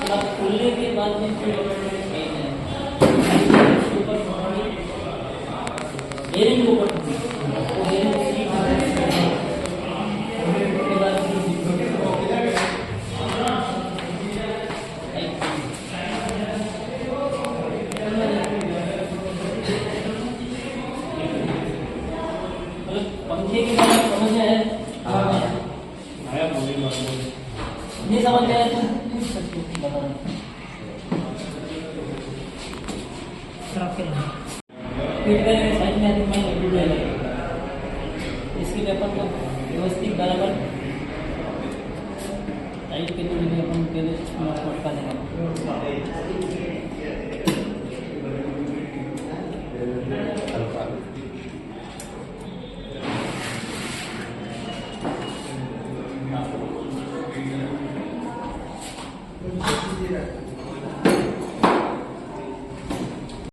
अब खुलने के बाद में फिर बेरिंग को ऊपर वो बेरिंग उसके बाद पंखे के बारे में समझ है नहीं समझ आया तो साइड में इसकी पेपर को व्यवस्थित बराबर टाइट के लिए अपन पहले पटका देंगे